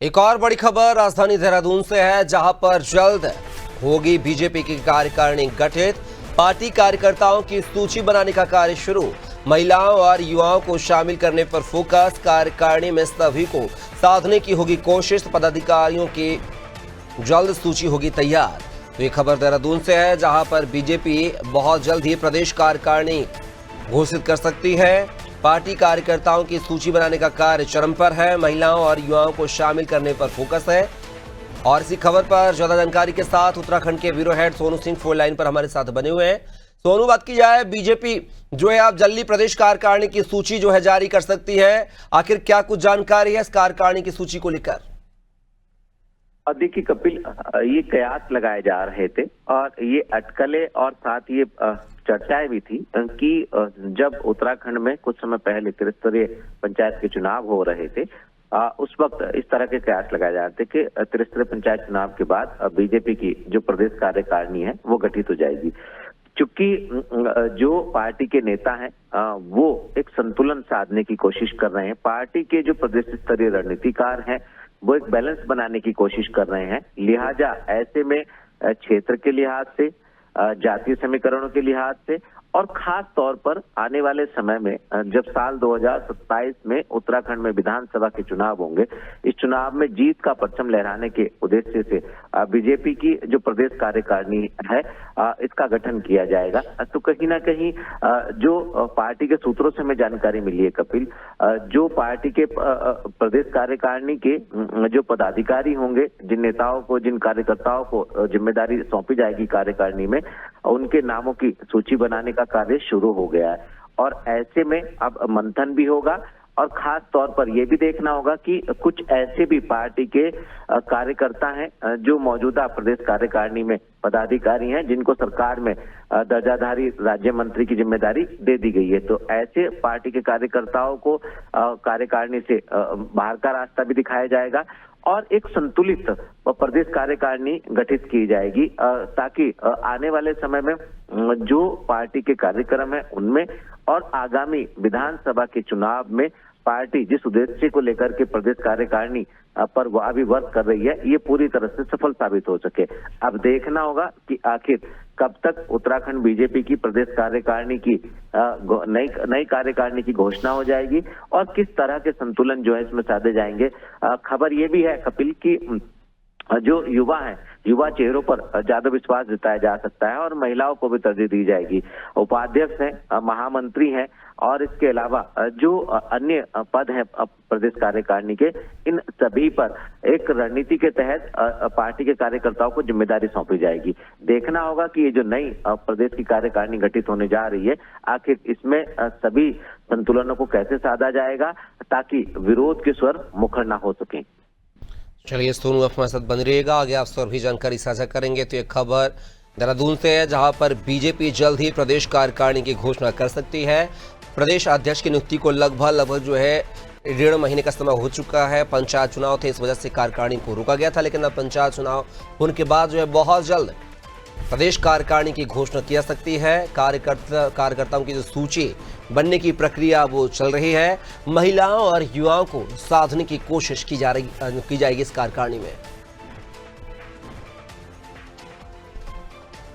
एक और बड़ी खबर राजधानी देहरादून से है, जहां पर जल्द होगी बीजेपी की कार्यकारिणी गठित। पार्टी कार्यकर्ताओं की सूची बनाने का कार्य शुरू। महिलाओं और युवाओं को शामिल करने पर फोकस। कार्यकारिणी में सभी को साधने की होगी कोशिश। पदाधिकारियों की जल्द सूची होगी तैयार। तो ये खबर देहरादून से है, जहां पर बीजेपी बहुत जल्द ही प्रदेश कार्यकारिणी घोषित कर सकती है। पार्टी कार्यकर्ताओं की सूची बनाने का कार्य चरम पर है। महिलाओं और युवाओं को शामिल करने पर फोकस है। और इसी खबर पर ज्यादा जानकारी के साथ उत्तराखंड के bureau head Sonu Singh phone line पर हमारे साथ बने हुए हैं। सोनू, बात की जाए, बीजेपी जो है आप जल्दी प्रदेश कार्यकारिणी की सूची जो है जारी कर सकती है। आखिर क्या कुछ जानकारी है इस कार्यकारिणी की सूची को लेकर? देखिए कपिल, ये कयास लगाए जा रहे थे और ये अटकलें और साथ ये चर्चाएं भी थी कि जब उत्तराखंड में कुछ समय पहले त्रिस्तरीय पंचायत के चुनाव हो रहे थे, उस वक्त इस तरह के कयास लगाए जा रहे थे कि त्रिस्तरीय पंचायत चुनाव के बाद बीजेपी की जो प्रदेश कार्यकारिणी है वो गठित हो जाएगी। चूंकि जो पार्टी के नेता हैं वो एक संतुलन साधने की कोशिश कर रहे हैं। पार्टी के जो प्रदेश स्तरीय रणनीतिकार हैं वो एक बैलेंस बनाने की कोशिश कर रहे हैं। लिहाजा ऐसे में क्षेत्र के लिहाज से, जातीय समीकरणों के लिहाज से और खास तौर पर आने वाले समय में जब साल 2027 में उत्तराखंड में विधानसभा के चुनाव होंगे, इस चुनाव में जीत का परचम लहराने के उद्देश्य से बीजेपी की जो प्रदेश कार्यकारिणी है इसका गठन किया जाएगा। तो कहीं ना कहीं जो पार्टी के सूत्रों से हमें जानकारी मिली है कपिल, जो पार्टी के प्रदेश कार्यकारिणी के जो पदाधिकारी होंगे, जिन नेताओं को, जिन कार्यकर्ताओं को जिम्मेदारी सौंपी जाएगी कार्यकारिणी में, उनके नामों की सूची बनाने का कार्य शुरू हो गया है। और ऐसे में अब मंथन भी होगा और खास तौर पर यह भी देखना होगा कि कुछ ऐसे भी पार्टी के कार्यकर्ता हैं जो मौजूदा प्रदेश कार्यकारिणी में पदाधिकारी हैं, जिनको सरकार में दर्जाधारी राज्य मंत्री की जिम्मेदारी दे दी गई है। तो ऐसे पार्टी के कार्यकर्ताओं को कार्यकारिणी से बाहर का रास्ता भी दिखाया जाएगा और एक संतुलित प्रदेश कार्यकारिणी गठित की जाएगी, ताकि आने वाले समय में जो पार्टी के कार्यक्रम है उनमें और आगामी विधानसभा के चुनाव में पार्टी जिस उद्देश्य को लेकर के प्रदेश कार्यकारिणी पर वो अभी वर्क कर रही है, ये पूरी तरह से सफल साबित हो सके। अब देखना होगा कि आखिर कब तक उत्तराखंड बीजेपी की प्रदेश कार्यकारिणी की नई कार्यकारिणी की घोषणा हो जाएगी और किस तरह के संतुलन जो है इसमें साधे जाएंगे। खबर ये भी है कपिल की जो युवा हैं, युवा चेहरों पर ज्यादा विश्वास जताया जा सकता है और महिलाओं को भी तरजीह दी जाएगी। उपाध्यक्ष हैं, महामंत्री हैं और इसके अलावा जो अन्य पद हैं प्रदेश कार्यकारिणी के, इन सभी पर एक रणनीति के तहत पार्टी के कार्यकर्ताओं को जिम्मेदारी सौंपी जाएगी। देखना होगा कि ये जो नई प्रदेश की कार्यकारिणी गठित होने जा रही है, आखिर इसमें सभी संतुलनों को कैसे साधा जाएगा ताकि विरोध के स्वर मुखर ना हो सके। चलिए सोनू, आप हमारे साथ बन रहिएगा, आगे आपसे और भी जानकारी साझा करेंगे। तो ये खबर देहरादून से है, जहां पर बीजेपी जल्द ही प्रदेश कार्यकारिणी की घोषणा कर सकती है। प्रदेश अध्यक्ष की नियुक्ति को लगभग जो है 1.5 महीने का समय हो चुका है। पंचायत चुनाव थे, इस वजह से कार्यकारिणी को रोका गया था, लेकिन अब पंचायत चुनाव होने के बाद जो है बहुत जल्द प्रदेश कार्यकारिणी की घोषणा की जा सकती है। कार्यकर्ताओं की जो सूची बनने की प्रक्रिया वो चल रही है। महिलाओं और युवाओं को साधने की कोशिश की जाएगी इस कार्यकारिणी में।